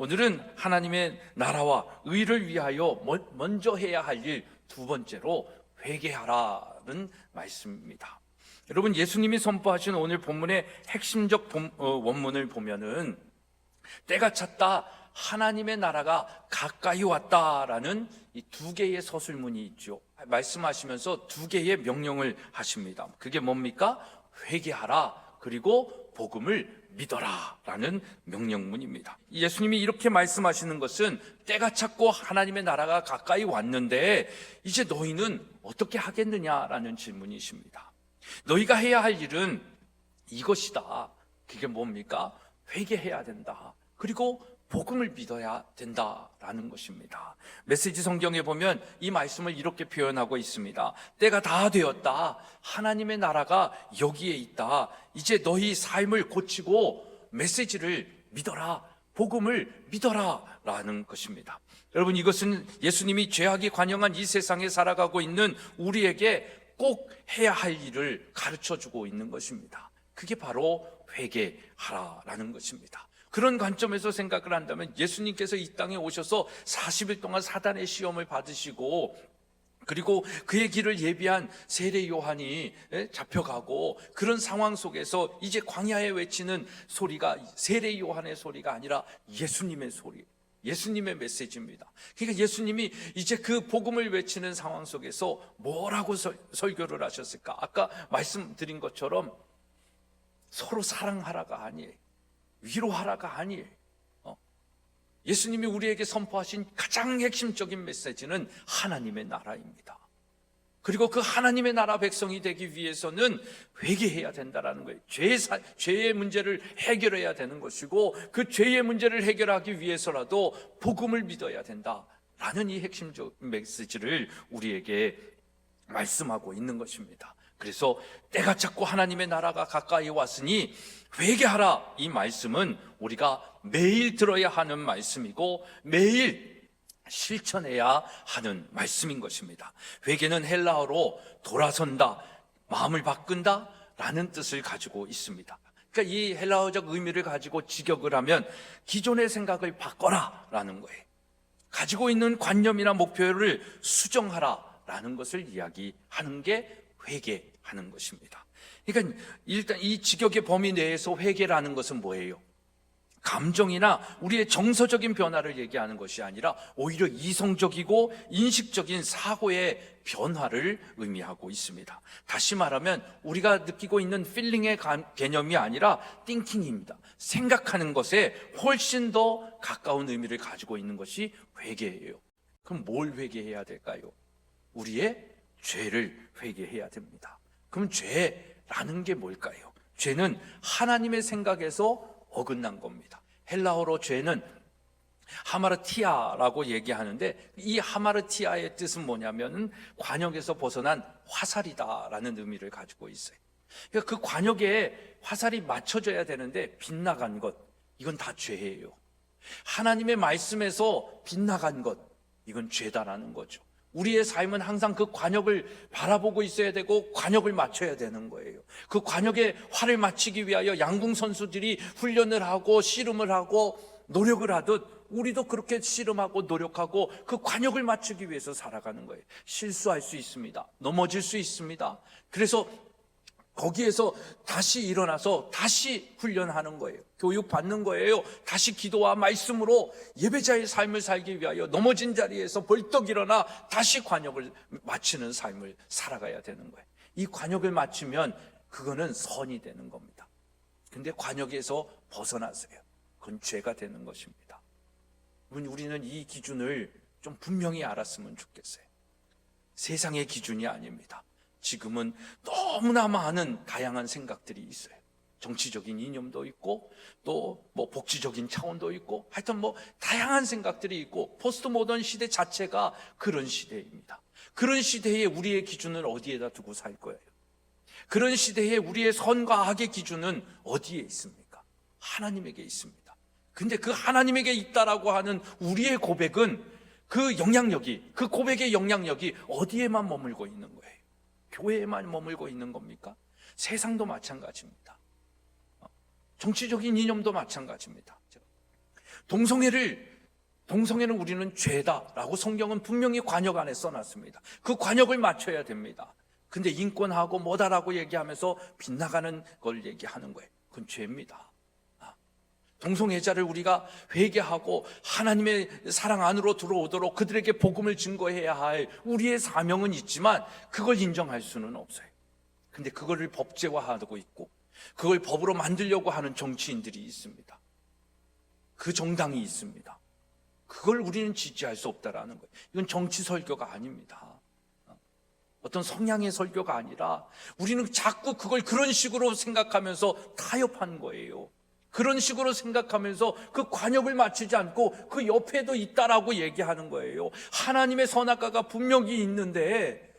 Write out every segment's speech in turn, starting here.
오늘은 하나님의 나라와 의를 위하여 먼저 해야 할 일 두 번째로 회개하라는 말씀입니다. 여러분, 예수님이 선포하신 오늘 본문의 핵심적 원문을 보면은 때가 찼다, 하나님의 나라가 가까이 왔다라는 이 두 개의 서술문이 있죠. 말씀하시면서 두 개의 명령을 하십니다. 그게 뭡니까? 회개하라, 그리고 복음을 믿어라 라는 명령문입니다. 예수님이 이렇게 말씀하시는 것은 때가 찼고 하나님의 나라가 가까이 왔는데 이제 너희는 어떻게 하겠느냐라는 질문이십니다. 너희가 해야 할 일은 이것이다. 그게 뭡니까? 회개해야 된다. 그리고 복음을 믿어야 된다라는 것입니다. 메시지 성경에 보면 이 말씀을 이렇게 표현하고 있습니다. 때가 다 되었다. 하나님의 나라가 여기에 있다. 이제 너희 삶을 고치고 메시지를 믿어라. 복음을 믿어라 라는 것입니다. 여러분, 이것은 예수님이 죄악이 관영한 이 세상에 살아가고 있는 우리에게 꼭 해야 할 일을 가르쳐주고 있는 것입니다. 그게 바로 회개하라라는 것입니다. 그런 관점에서 생각을 한다면 예수님께서 이 땅에 오셔서 40일 동안 사단의 시험을 받으시고, 그리고 그의 길을 예비한 세례 요한이 잡혀가고, 그런 상황 속에서 이제 광야에 외치는 소리가 세례 요한의 소리가 아니라 예수님의 소리, 예수님의 메시지입니다. 그러니까 예수님이 이제 그 복음을 외치는 상황 속에서 뭐라고 설교를 하셨을까? 아까 말씀드린 것처럼 서로 사랑하라가 아니에요. 위로하라가 아니에요. 예수님이 우리에게 선포하신 가장 핵심적인 메시지는 하나님의 나라입니다. 그리고 그 하나님의 나라 백성이 되기 위해서는 회개해야 된다는 거예요. 죄의 문제를 해결해야 되는 것이고, 그 죄의 문제를 해결하기 위해서라도 복음을 믿어야 된다라는 이 핵심적 메시지를 우리에게 말씀하고 있는 것입니다. 그래서 때가 찼고 하나님의 나라가 가까이 왔으니 회개하라, 이 말씀은 우리가 매일 들어야 하는 말씀이고 매일 실천해야 하는 말씀인 것입니다. 회개는 헬라어로 돌아선다, 마음을 바꾼다 라는 뜻을 가지고 있습니다. 그러니까 이 헬라어적 의미를 가지고 직역을 하면 기존의 생각을 바꿔라 라는 거예요. 가지고 있는 관념이나 목표를 수정하라 라는 것을 이야기하는 게 회개하는 것입니다. 그러니까 일단 이 직역의 범위 내에서 회개라는 것은 뭐예요? 감정이나 우리의 정서적인 변화를 얘기하는 것이 아니라 오히려 이성적이고 인식적인 사고의 변화를 의미하고 있습니다. 다시 말하면 우리가 느끼고 있는 필링의 개념이 아니라 띵킹입니다. 생각하는 것에 훨씬 더 가까운 의미를 가지고 있는 것이 회개예요. 그럼 뭘 회개해야 될까요? 우리의 죄를 회개해야 됩니다. 그럼 죄라는 게 뭘까요? 죄는 하나님의 생각에서 어긋난 겁니다. 헬라어로 죄는 하마르티아라고 얘기하는데, 이 하마르티아의 뜻은 뭐냐면 관역에서 벗어난 화살이다라는 의미를 가지고 있어요. 그러니까 그 관역에 화살이 맞춰져야 되는데 빗나간 것, 이건 다 죄예요. 하나님의 말씀에서 빗나간 것, 이건 죄다라는 거죠. 우리의 삶은 항상 그 관역을 바라보고 있어야 되고 관역을 맞춰야 되는 거예요. 그 관역에 활을 맞추기 위하여 양궁 선수들이 훈련을 하고 씨름을 하고 노력을 하듯 우리도 그렇게 씨름하고 노력하고 그 관역을 맞추기 위해서 살아가는 거예요. 실수할 수 있습니다. 넘어질 수 있습니다. 그래서 거기에서 다시 일어나서 다시 훈련하는 거예요. 교육받는 거예요. 다시 기도와 말씀으로 예배자의 삶을 살기 위하여 넘어진 자리에서 벌떡 일어나 다시 관역을 맞추는 삶을 살아가야 되는 거예요. 이 관역을 맞추면 그거는 선이 되는 겁니다. 근데 관역에서 벗어나세요. 그건 죄가 되는 것입니다. 우리는 이 기준을 좀 분명히 알았으면 좋겠어요. 세상의 기준이 아닙니다. 지금은 너무나 많은 다양한 생각들이 있어요. 정치적인 이념도 있고 또 뭐 복지적인 차원도 있고, 하여튼 뭐 다양한 생각들이 있고, 포스트 모던 시대 자체가 그런 시대입니다. 그런 시대에 우리의 기준을 어디에다 두고 살 거예요? 그런 시대에 우리의 선과 악의 기준은 어디에 있습니까? 하나님에게 있습니다. 근데 그 하나님에게 있다라고 하는 우리의 고백은 그 영향력이, 그 고백의 영향력이 어디에만 머물고 있는 거예요? 교회에만 머물고 있는 겁니까? 세상도 마찬가지입니다. 정치적인 이념도 마찬가지입니다. 동성애는 우리는 죄다라고 성경은 분명히 관역 안에 써놨습니다. 그 관역을 맞춰야 됩니다. 근데 인권하고 뭐다라고 얘기하면서 빗나가는 걸 얘기하는 거예요. 그건 죄입니다. 동성애자를 우리가 회개하고 하나님의 사랑 안으로 들어오도록 그들에게 복음을 증거해야 할 우리의 사명은 있지만 그걸 인정할 수는 없어요. 근데 그거를 법제화하고 있고 그걸 법으로 만들려고 하는 정치인들이 있습니다. 그 정당이 있습니다. 그걸 우리는 지지할 수 없다라는 거예요. 이건 정치 설교가 아닙니다. 어떤 성향의 설교가 아니라 우리는 자꾸 그걸 그런 식으로 생각하면서 타협한 거예요. 그런 식으로 생각하면서 그 관역을 맞추지 않고 그 옆에도 있다라고 얘기하는 거예요. 하나님의 선악과가 분명히 있는데,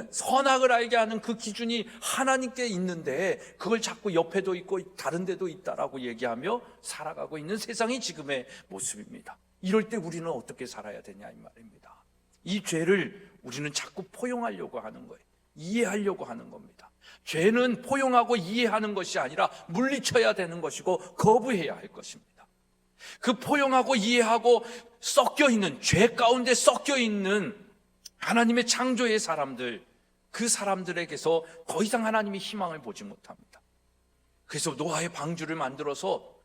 선악을 알게 하는 그 기준이 하나님께 있는데 그걸 자꾸 옆에도 있고 다른 데도 있다라고 얘기하며 살아가고 있는 세상이 지금의 모습입니다. 이럴 때 우리는 어떻게 살아야 되냐 이 말입니다. 이 죄를 우리는 자꾸 포용하려고 하는 거예요. 이해하려고 하는 겁니다. 죄는 포용하고 이해하는 것이 아니라 물리쳐야 되는 것이고 거부해야 할 것입니다. 그 포용하고 이해하고 섞여있는, 죄 가운데 섞여있는 하나님의 창조의 사람들, 그 사람들에게서 더 이상 하나님이 희망을 보지 못합니다. 그래서 노아의 방주를 만들어서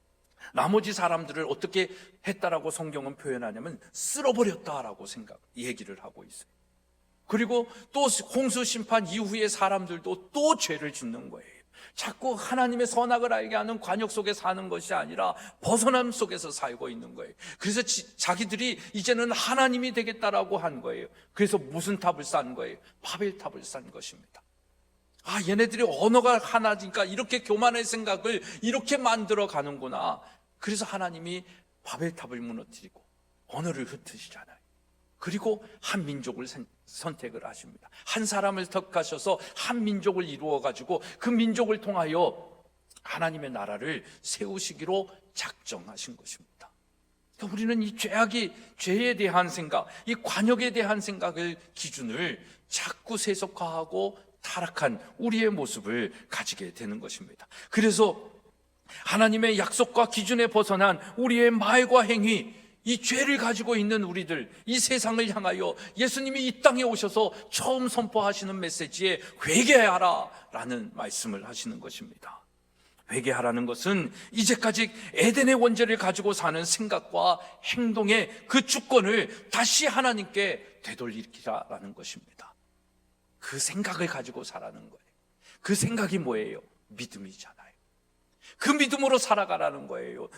나머지 사람들을 어떻게 했다라고 성경은 표현하냐면 쓸어버렸다라고 얘기를 하고 있어요. 그리고 또 홍수 심판 이후의 사람들도 또 죄를 짓는 거예요. 자꾸 하나님의 선악을 알게 하는 관역 속에 사는 것이 아니라 벗어남 속에서 살고 있는 거예요. 그래서 자기들이 이제는 하나님이 되겠다라고 한 거예요. 그래서 무슨 탑을 쌓은 거예요? 바벨탑을 쌓은 것입니다. 얘네들이 언어가 하나니까 이렇게 교만의 생각을 이렇게 만들어 가는구나. 그래서 하나님이 바벨탑을 무너뜨리고 언어를 흩으시잖아요. 그리고 한 민족을 선택을 하십니다. 한 사람을 택하셔서 한 민족을 이루어 가지고 그 민족을 통하여 하나님의 나라를 세우시기로 작정하신 것입니다. 그러니까 우리는 이 죄에 대한 생각, 이 관역에 대한 생각을 기준을 자꾸 세속화하고 타락한 우리의 모습을 가지게 되는 것입니다. 그래서 하나님의 약속과 기준에 벗어난 우리의 말과 행위, 이 죄를 가지고 있는 우리들, 이 세상을 향하여 예수님이 이 땅에 오셔서 처음 선포하시는 메시지에 회개하라 라는 말씀을 하시는 것입니다. 회개하라는 것은 이제까지 에덴의 원죄를 가지고 사는 생각과 행동의 그 주권을 다시 하나님께 되돌리라는 것입니다. 그 생각을 가지고 살아가는 거예요. 그 생각이 뭐예요? 믿음이잖아요. 그 믿음으로 살아가라는 거예요.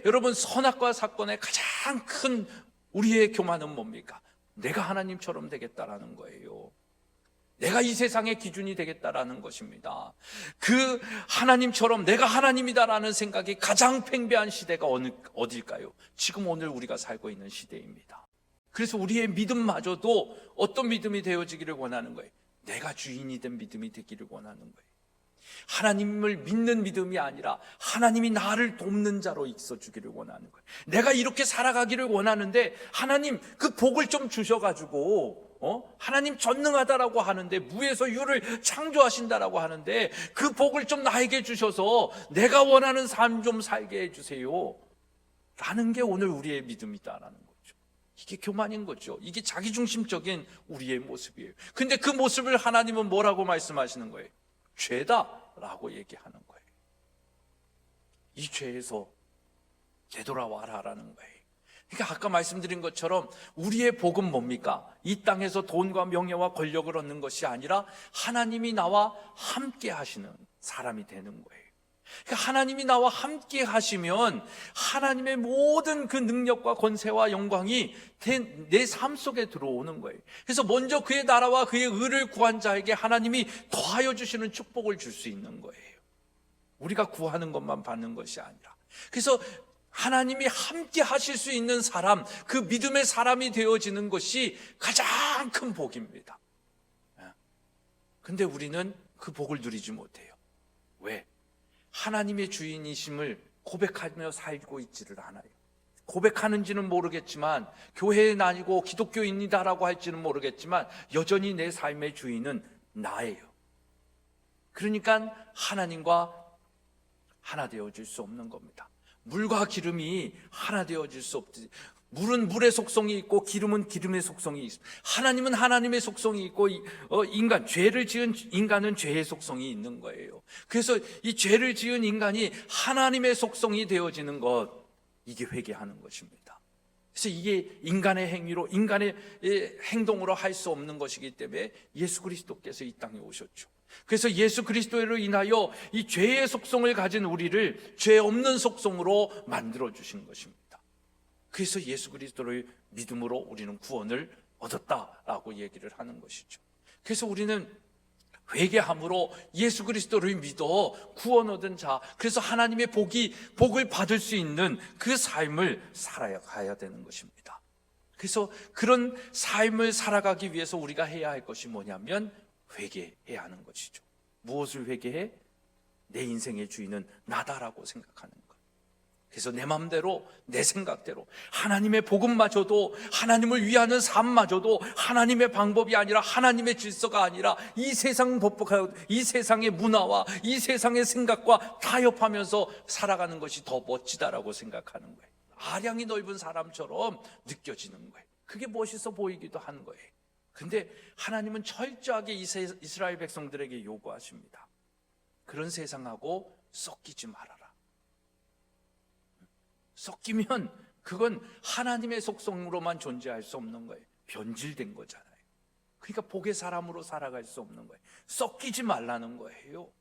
여러분 선악과 사건의 가장 큰 우리의 교만은 뭡니까? 내가 하나님처럼 되겠다라는 거예요. 내가 이 세상의 기준이 되겠다라는 것입니다. 그 하나님처럼 내가 하나님이다라는 생각이 가장 팽배한 시대가 어딜까요? 지금 오늘 우리가 살고 있는 시대입니다. 그래서 우리의 믿음마저도 어떤 믿음이 되어지기를 원하는 거예요? 내가 주인이 된 믿음이 되기를 원하는 거예요. 하나님을 믿는 믿음이 아니라 하나님이 나를 돕는 자로 있어주기를 원하는 거예요. 내가 이렇게 살아가기를 원하는데 하나님 그 복을 좀 주셔가지고 하나님 전능하다라고 하는데 무에서 유를 창조하신다라고 하는데 그 복을 좀 나에게 주셔서 내가 원하는 삶 좀 살게 해주세요 라는 게 오늘 우리의 믿음이다라는 거죠. 이게 교만인 거죠. 이게 자기중심적인 우리의 모습이에요. 근데 그 모습을 하나님은 뭐라고 말씀하시는 거예요? 죄다라고 얘기하는 거예요. 이 죄에서 되돌아와라라는 거예요. 그러니까 아까 말씀드린 것처럼 우리의 복은 뭡니까? 이 땅에서 돈과 명예와 권력을 얻는 것이 아니라 하나님이 나와 함께 하시는 사람이 되는 거예요. 그러니까 하나님이 나와 함께 하시면 하나님의 모든 그 능력과 권세와 영광이 내 삶 속에 들어오는 거예요. 그래서 먼저 그의 나라와 그의 의를 구한 자에게 하나님이 더하여 주시는 축복을 줄 수 있는 거예요. 우리가 구하는 것만 받는 것이 아니라. 그래서 하나님이 함께 하실 수 있는 사람, 그 믿음의 사람이 되어지는 것이 가장 큰 복입니다. 근데 우리는 그 복을 누리지 못해요. 왜? 하나님의 주인이심을 고백하며 살고 있지를 않아요. 고백하는지는 모르겠지만 교회에 다니고 기독교인이다라고 할지는 모르겠지만 여전히 내 삶의 주인은 나예요. 그러니까 하나님과 하나 되어질 수 없는 겁니다. 물과 기름이 하나 되어질 수 없듯이 물은 물의 속성이 있고 기름은 기름의 속성이 있습니다. 하나님은 하나님의 속성이 있고 죄를 지은 인간은 죄의 속성이 있는 거예요. 그래서 이 죄를 지은 인간이 하나님의 속성이 되어지는 것, 이게 회개하는 것입니다. 그래서 이게 인간의 행위로, 인간의 행동으로 할 수 없는 것이기 때문에 예수 그리스도께서 이 땅에 오셨죠. 그래서 예수 그리스도로 인하여 이 죄의 속성을 가진 우리를 죄 없는 속성으로 만들어 주신 것입니다. 그래서 예수 그리스도를 믿음으로 우리는 구원을 얻었다라고 얘기를 하는 것이죠. 그래서 우리는 회개함으로 예수 그리스도를 믿어 구원 얻은 자, 그래서 하나님의 복을 받을 수 있는 그 삶을 살아가야 되는 것입니다. 그래서 그런 삶을 살아가기 위해서 우리가 해야 할 것이 뭐냐면 회개해야 하는 것이죠. 무엇을 회개해? 내 인생의 주인은 나다라고 생각하는 것. 그래서 내 마음대로, 내 생각대로 하나님의 복음마저도, 하나님을 위하는 삶마저도 하나님의 방법이 아니라, 하나님의 질서가 아니라 이 세상 법복하고 이 세상의 문화와 이 세상의 생각과 타협하면서 살아가는 것이 더 멋지다라고 생각하는 거예요. 아량이 넓은 사람처럼 느껴지는 거예요. 그게 멋있어 보이기도 하는 거예요. 근데 하나님은 철저하게 이스라엘 백성들에게 요구하십니다. 그런 세상하고 섞이지 말아라. 섞이면 그건 하나님의 속성으로만 존재할 수 없는 거예요. 변질된 거잖아요. 그러니까 복의 사람으로 살아갈 수 없는 거예요. 섞이지 말라는 거예요.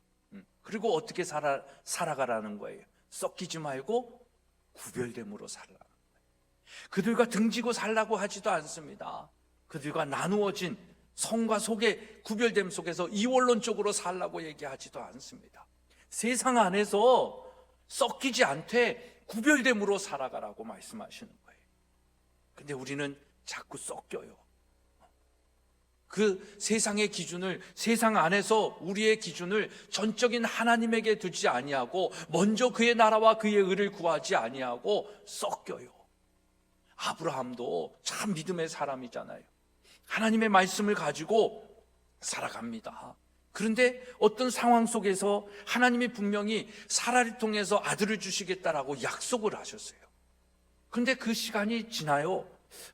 그리고 어떻게 살아가라는 거예요. 섞이지 말고 구별됨으로 살라는 거예요. 그들과 등지고 살라고 하지도 않습니다. 그들과 나누어진 성과 속의 구별됨 속에서 이원론적으로 살라고 얘기하지도 않습니다. 세상 안에서 섞이지 않되 구별됨으로 살아가라고 말씀하시는 거예요. 근데 우리는 자꾸 섞여요. 그 세상의 기준을, 세상 안에서 우리의 기준을 전적인 하나님에게 두지 아니하고 먼저 그의 나라와 그의 의를 구하지 아니하고 섞여요. 아브라함도 참 믿음의 사람이잖아요. 하나님의 말씀을 가지고 살아갑니다. 그런데 어떤 상황 속에서 하나님이 분명히 사라를 통해서 아들을 주시겠다라고 약속을 하셨어요. 그런데 그 시간이 지나요.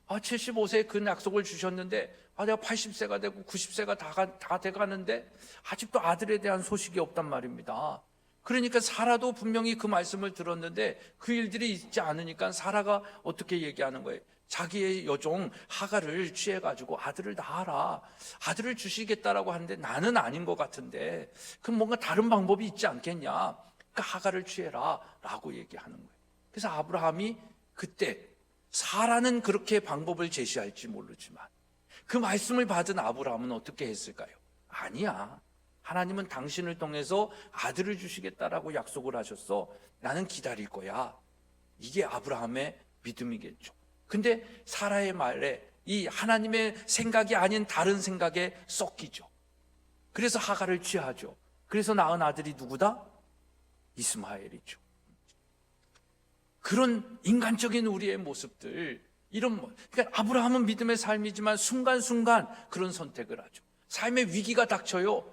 75세에 그 약속을 주셨는데 내가 80세가 되고 90세가 다 돼가는데 아직도 아들에 대한 소식이 없단 말입니다. 그러니까 사라도 분명히 그 말씀을 들었는데 그 일들이 있지 않으니까 사라가 어떻게 얘기하는 거예요? 자기의 여종 하갈을 취해가지고 아들을 낳아라, 아들을 주시겠다라고 하는데 나는 아닌 것 같은데 그럼 뭔가 다른 방법이 있지 않겠냐, 그러니까 하갈을 취해라 라고 얘기하는 거예요. 그래서 아브라함이 그때, 사라는 그렇게 방법을 제시할지 모르지만 그 말씀을 받은 아브라함은 어떻게 했을까요? 아니야, 하나님은 당신을 통해서 아들을 주시겠다라고 약속을 하셨어, 나는 기다릴 거야. 이게 아브라함의 믿음이겠죠. 근데 사라의 말에 이 하나님의 생각이 아닌 다른 생각에 섞이죠. 그래서 하갈을 취하죠. 그래서 낳은 아들이 누구다? 이스마엘이죠. 그런 인간적인 우리의 모습들, 그러니까 아브라함은 믿음의 삶이지만 순간순간 그런 선택을 하죠. 삶의 위기가 닥쳐요.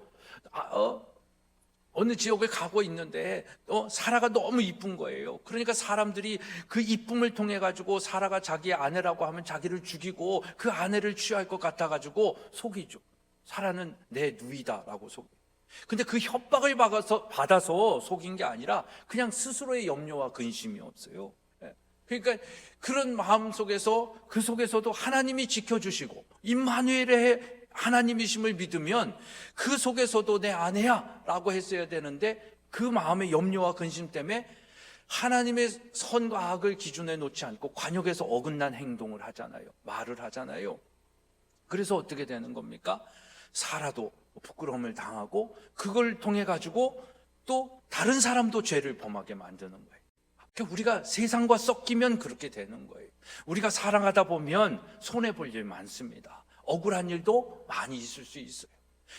어느 지역에 가고 있는데 사라가 너무 이쁜 거예요. 그러니까 사람들이 그 이쁨을 통해 가지고 사라가 자기의 아내라고 하면 자기를 죽이고 그 아내를 취할 것 같아 가지고 속이죠. 사라는 내 누이다라고 속여요. 근데 그 협박을 받아서 속인 게 아니라 그냥 스스로의 염려와 근심이었어요. 그러니까 그런 마음 속에서, 그 속에서도 하나님이 지켜주시고 임마누엘의 하나님이심을 믿으면 그 속에서도 내 아내야 라고 했어야 되는데 그 마음의 염려와 근심 때문에 하나님의 선과 악을 기준에 놓지 않고 관역에서 어긋난 행동을 하잖아요. 말을 하잖아요. 그래서 어떻게 되는 겁니까? 사라도 부끄러움을 당하고 그걸 통해 가지고 또 다른 사람도 죄를 범하게 만드는 거예요. 그러니까 우리가 세상과 섞이면 그렇게 되는 거예요. 우리가 살아가다 보면 손해볼 일 많습니다. 억울한 일도 많이 있을 수 있어요.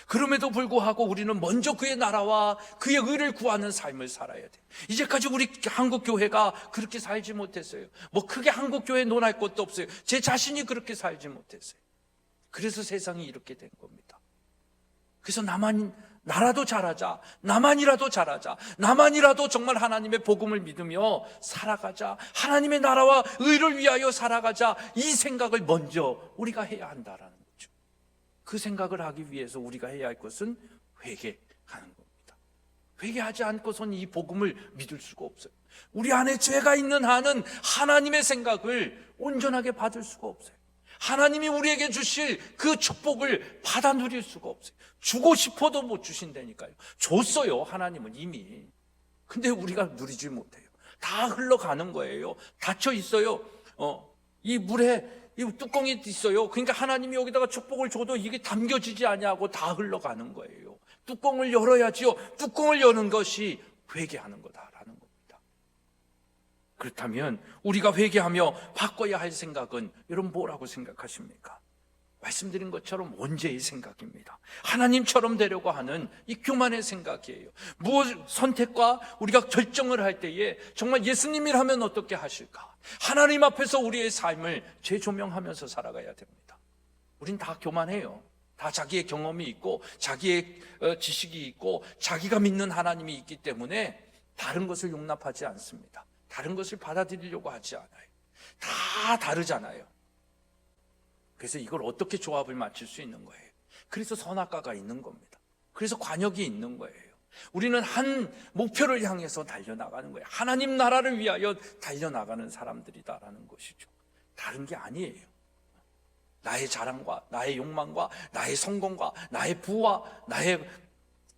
그럼에도 불구하고 우리는 먼저 그의 나라와 그의 의를 구하는 삶을 살아야 돼요. 이제까지 우리 한국교회가 그렇게 살지 못했어요. 뭐 크게 한국교회 논할 것도 없어요. 제 자신이 그렇게 살지 못했어요. 그래서 세상이 이렇게 된 겁니다. 그래서 나만 나라도 잘하자, 나만이라도 잘하자, 나만이라도 정말 하나님의 복음을 믿으며 살아가자, 하나님의 나라와 의를 위하여 살아가자, 이 생각을 먼저 우리가 해야 한다라는 거죠. 그 생각을 하기 위해서 우리가 해야 할 것은 회개하는 겁니다. 회개하지 않고선 이 복음을 믿을 수가 없어요. 우리 안에 죄가 있는 한은 하나님의 생각을 온전하게 받을 수가 없어요. 하나님이 우리에게 주실 그 축복을 받아 누릴 수가 없어요. 주고 싶어도 못 주신다니까요. 줬어요, 하나님은 이미. 근데 우리가 누리지 못해요. 다 흘러가는 거예요. 닫혀 있어요. 이 물에 이 뚜껑이 있어요. 그러니까 하나님이 여기다가 축복을 줘도 이게 담겨지지 아니하고 다 흘러가는 거예요. 뚜껑을 열어야지요. 뚜껑을 여는 것이 회개하는 거다라는 겁니다. 그렇다면 우리가 회개하며 바꿔야 할 생각은 여러분 뭐라고 생각하십니까? 말씀드린 것처럼 원죄의 생각입니다. 하나님처럼 되려고 하는 이 교만의 생각이에요. 무엇 선택과 우리가 결정을 할 때에 정말 예수님이라면 어떻게 하실까? 하나님 앞에서 우리의 삶을 재조명하면서 살아가야 됩니다. 우린 다 교만해요. 다 자기의 경험이 있고 자기의 지식이 있고 자기가 믿는 하나님이 있기 때문에 다른 것을 용납하지 않습니다. 다른 것을 받아들이려고 하지 않아요. 다 다르잖아요. 그래서 이걸 어떻게 조합을 맞출 수 있는 거예요? 그래서 선악과가 있는 겁니다. 그래서 관역이 있는 거예요. 우리는 한 목표를 향해서 달려나가는 거예요. 하나님 나라를 위하여 달려나가는 사람들이다라는 것이죠. 다른 게 아니에요. 나의 자랑과 나의 욕망과 나의 성공과 나의 부와 나의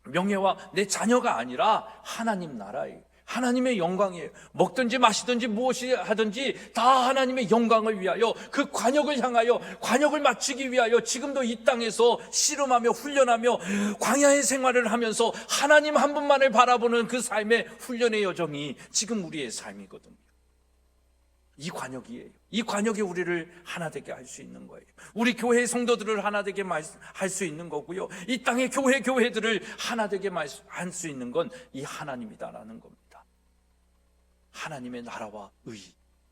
명예와 내 자녀가 아니라 하나님 나라예요. 하나님의 영광이에요. 먹든지 마시든지 무엇이 하든지 다 하나님의 영광을 위하여 그 관역을 향하여 관역을 마치기 위하여 지금도 이 땅에서 씨름하며 훈련하며 광야의 생활을 하면서 하나님 한 분만을 바라보는 그 삶의 훈련의 여정이 지금 우리의 삶이거든요. 이 관역이에요. 이 관역이 우리를 하나 되게 할 수 있는 거예요. 우리 교회 성도들을 하나 되게 할 수 있는 거고요. 이 땅의 교회들을 하나 되게 할 수 있는 건 이 하나님이다라는 겁니다. 하나님의 나라와 의,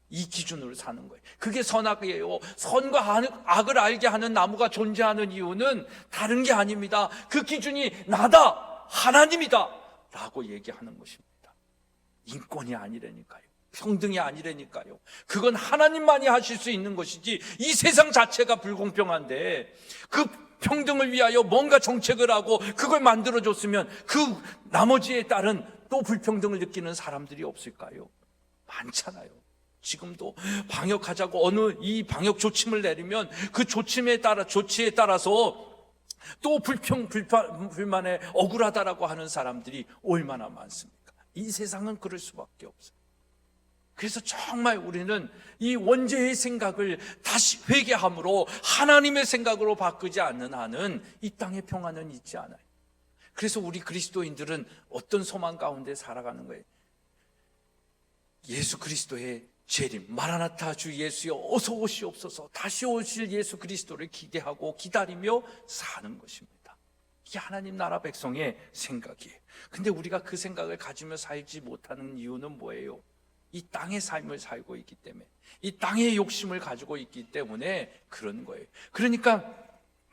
이 기준으로 사는 거예요. 그게 선악이에요. 선과 악을 알게 하는 나무가 존재하는 이유는 다른 게 아닙니다. 그 기준이 나다, 하나님이다 라고 얘기하는 것입니다. 인권이 아니라니까요. 평등이 아니라니까요. 그건 하나님만이 하실 수 있는 것이지 이 세상 자체가 불공평한데 그 평등을 위하여 뭔가 정책을 하고 그걸 만들어줬으면 그 나머지에 따른 또 불평등을 느끼는 사람들이 없을까요? 많잖아요. 지금도 방역하자고 어느 이 방역 조침을 내리면 그 조치에 따라서 또 불만에 억울하다라고 하는 사람들이 얼마나 많습니까? 이 세상은 그럴 수밖에 없어요. 그래서 정말 우리는 이 원죄의 생각을 다시 회개함으로 하나님의 생각으로 바꾸지 않는 한은 이 땅의 평안은 있지 않아요. 그래서 우리 그리스도인들은 어떤 소망 가운데 살아가는 거예요? 예수 그리스도의 재림, 마라나타 주 예수여 어서 오시옵소서, 다시 오실 예수 그리스도를 기대하고 기다리며 사는 것입니다. 이게 하나님 나라 백성의 생각이에요. 근데 우리가 그 생각을 가지며 살지 못하는 이유는 뭐예요? 이 땅의 삶을 살고 있기 때문에, 이 땅의 욕심을 가지고 있기 때문에 그런 거예요. 그러니까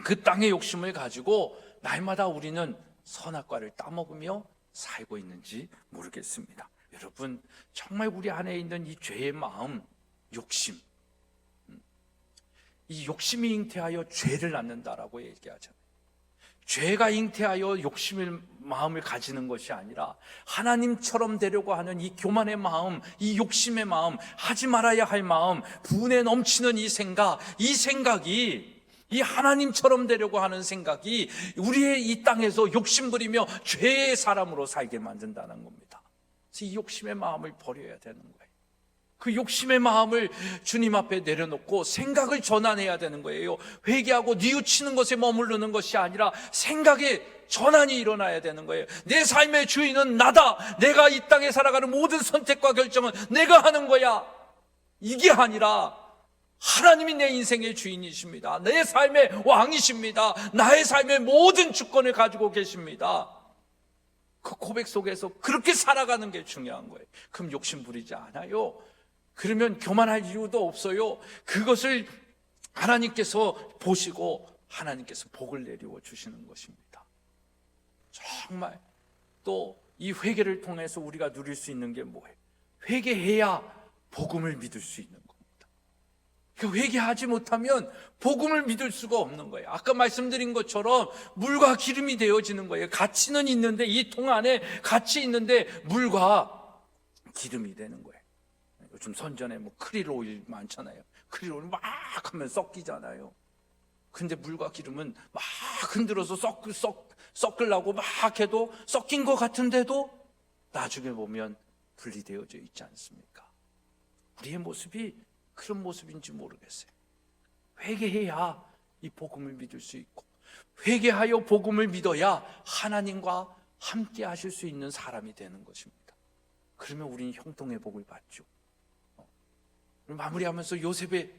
그 땅의 욕심을 가지고 날마다 우리는 선악과를 따먹으며 살고 있는지 모르겠습니다. 여러분, 정말 우리 안에 있는 이 죄의 마음, 욕심, 이 욕심이 잉태하여 죄를 낳는다라고 얘기하잖아요. 죄가 잉태하여 욕심의 마음을 가지는 것이 아니라 하나님처럼 되려고 하는 이 교만의 마음, 이 욕심의 마음, 하지 말아야 할 마음, 분에 넘치는 이 생각이 이 하나님처럼 되려고 하는 생각이 우리의 이 땅에서 욕심 부리며 죄의 사람으로 살게 만든다는 겁니다. 그래서 이 욕심의 마음을 버려야 되는 거예요. 그 욕심의 마음을 주님 앞에 내려놓고 생각을 전환해야 되는 거예요. 회개하고 뉘우치는 것에 머무르는 것이 아니라 생각의 전환이 일어나야 되는 거예요. 내 삶의 주인은 나다. 내가 이 땅에 살아가는 모든 선택과 결정은 내가 하는 거야. 이게 아니라 하나님이 내 인생의 주인이십니다. 내 삶의 왕이십니다. 나의 삶의 모든 주권을 가지고 계십니다. 그 고백 속에서 그렇게 살아가는 게 중요한 거예요. 그럼 욕심 부리지 않아요. 그러면 교만할 이유도 없어요. 그것을 하나님께서 보시고 하나님께서 복을 내리워 주시는 것입니다. 정말 또 이 회개를 통해서 우리가 누릴 수 있는 게 뭐예요? 회개해야 복음을 믿을 수 있는 겁니다. 회개하지 못하면 복음을 믿을 수가 없는 거예요. 아까 말씀드린 것처럼 물과 기름이 되어지는 거예요. 가치는 있는데, 이 통 안에 가치 있는데 물과 기름이 되는 거예요. 요즘 선전에 뭐 크릴 오일 많잖아요. 크릴 오일 막 하면 섞이잖아요. 근데 물과 기름은 막 흔들어서 섞으려고 막 해도 섞인 것 같은데도 나중에 보면 분리되어져 있지 않습니까? 우리의 모습이 그런 모습인지 모르겠어요. 회개해야 이 복음을 믿을 수 있고, 회개하여 복음을 믿어야 하나님과 함께 하실 수 있는 사람이 되는 것입니다. 그러면 우리는 형통의 복을 받죠. 마무리하면서 요셉의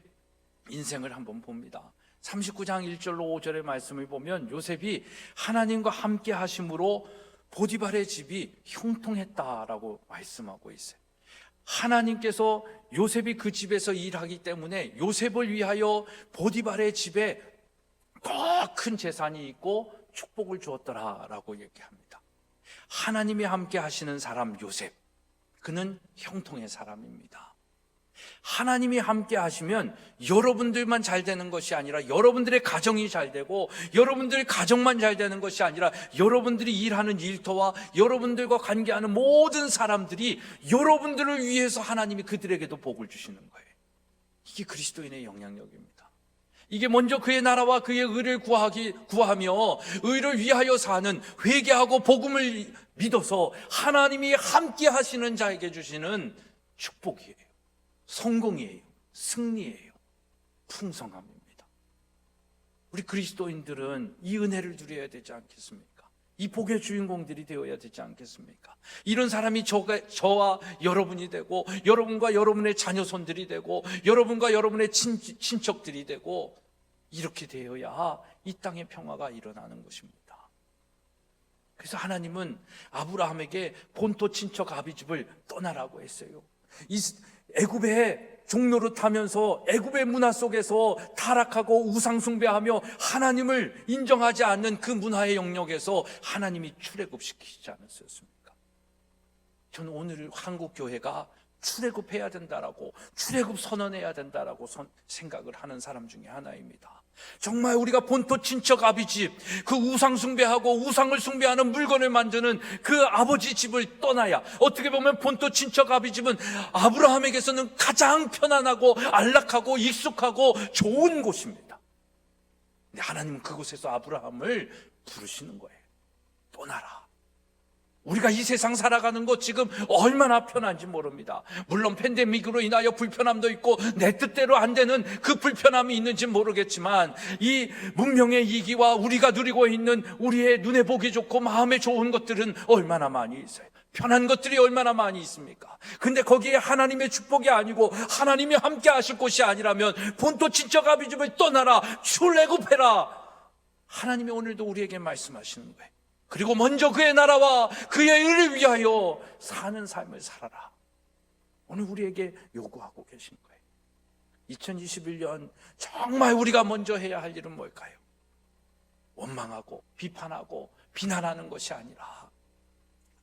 인생을 한번 봅니다. 39장 1절로 5절의 말씀을 보면 요셉이 하나님과 함께 하심으로 보디발의 집이 형통했다라고 말씀하고 있어요. 하나님께서 요셉이 그 집에서 일하기 때문에 요셉을 위하여 보디발의 집에 더 큰 재산이 있고 축복을 주었더라라고 얘기합니다. 하나님이 함께 하시는 사람 요셉, 그는 형통의 사람입니다. 하나님이 함께 하시면 여러분들만 잘 되는 것이 아니라 여러분들의 가정이 잘 되고, 여러분들의 가정만 잘 되는 것이 아니라 여러분들이 일하는 일터와 여러분들과 관계하는 모든 사람들이 여러분들을 위해서 하나님이 그들에게도 복을 주시는 거예요. 이게 그리스도인의 영향력입니다. 이게 먼저 그의 나라와 그의 의를 구하며 의를 위하여 사는, 회개하고 복음을 믿어서 하나님이 함께 하시는 자에게 주시는 축복이에요. 성공이에요. 승리예요. 풍성함입니다. 우리 그리스도인들은 이 은혜를 누려야 되지 않겠습니까? 이 복의 주인공들이 되어야 되지 않겠습니까? 이런 사람이 저와 여러분이 되고, 여러분과 여러분의 자녀손들이 되고, 여러분과 여러분의 친척들이 되고, 이렇게 되어야 이 땅의 평화가 일어나는 것입니다. 그래서 하나님은 아브라함에게 본토 친척 아비집을 떠나라고 했어요. 애굽의 종로를 타면서 애굽의 문화 속에서 타락하고 우상숭배하며 하나님을 인정하지 않는 그 문화의 영역에서 하나님이 출애굽시키지 않았습니까? 저는 오늘 한국 교회가 출애굽해야 된다라고, 출애굽 선언해야 된다라고 생각을 하는 사람 중에 하나입니다. 정말 우리가 본토 친척 아비집, 그 우상 숭배하고 우상을 숭배하는 물건을 만드는 그 아버지 집을 떠나야, 어떻게 보면 본토 친척 아비집은 아브라함에게서는 가장 편안하고 안락하고 익숙하고 좋은 곳입니다. 근데 하나님은 그곳에서 아브라함을 부르시는 거예요. 떠나라. 우리가 이 세상 살아가는 것 지금 얼마나 편한지 모릅니다. 물론 팬데믹으로 인하여 불편함도 있고 내 뜻대로 안 되는 그 불편함이 있는지 모르겠지만, 이 문명의 이기와 우리가 누리고 있는 우리의 눈에 보기 좋고 마음에 좋은 것들은 얼마나 많이 있어요. 편한 것들이 얼마나 많이 있습니까? 근데 거기에 하나님의 축복이 아니고 하나님이 함께 하실 곳이 아니라면 본토 친척 아비집을 떠나라, 출애굽해라. 하나님이 오늘도 우리에게 말씀하시는 거예요. 그리고 먼저 그의 나라와 그의 의를 위하여 사는 삶을 살아라. 오늘 우리에게 요구하고 계신 거예요. 2021년 정말 우리가 먼저 해야 할 일은 뭘까요? 원망하고 비판하고 비난하는 것이 아니라,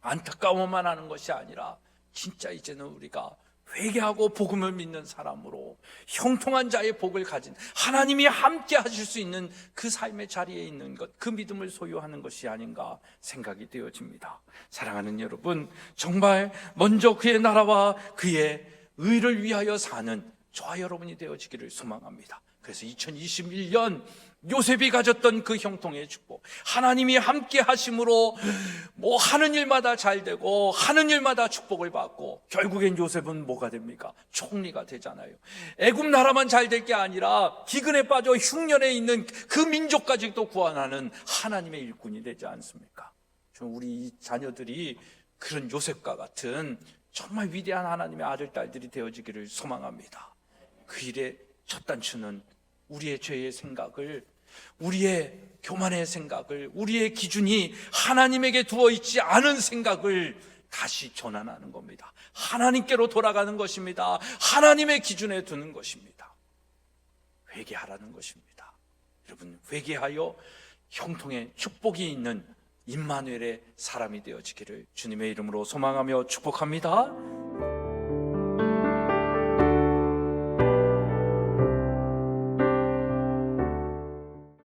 안타까워만 하는 것이 아니라, 진짜 이제는 우리가 회개하고 복음을 믿는 사람으로 형통한 자의 복을 가진, 하나님이 함께 하실 수 있는 그 삶의 자리에 있는 것, 그 믿음을 소유하는 것이 아닌가 생각이 되어집니다. 사랑하는 여러분, 정말 먼저 그의 나라와 그의 의를 위하여 사는 저와 여러분이 되어지기를 소망합니다. 그래서 2021년 요셉이 가졌던 그 형통의 축복, 하나님이 함께 하심으로 뭐 하는 일마다 잘 되고 하는 일마다 축복을 받고, 결국엔 요셉은 뭐가 됩니까? 총리가 되잖아요. 애굽 나라만 잘 될 게 아니라 기근에 빠져 흉년에 있는 그 민족까지도 구원하는 하나님의 일꾼이 되지 않습니까? 우리 자녀들이 그런 요셉과 같은 정말 위대한 하나님의 아들, 딸들이 되어지기를 소망합니다. 그 일의 첫 단추는 우리의 죄의 생각을, 우리의 교만의 생각을, 우리의 기준이 하나님에게 두어 있지 않은 생각을 다시 전환하는 겁니다. 하나님께로 돌아가는 것입니다. 하나님의 기준에 두는 것입니다. 회개하라는 것입니다. 여러분, 회개하여 형통의 축복이 있는 임마누엘의 사람이 되어지기를 주님의 이름으로 소망하며 축복합니다.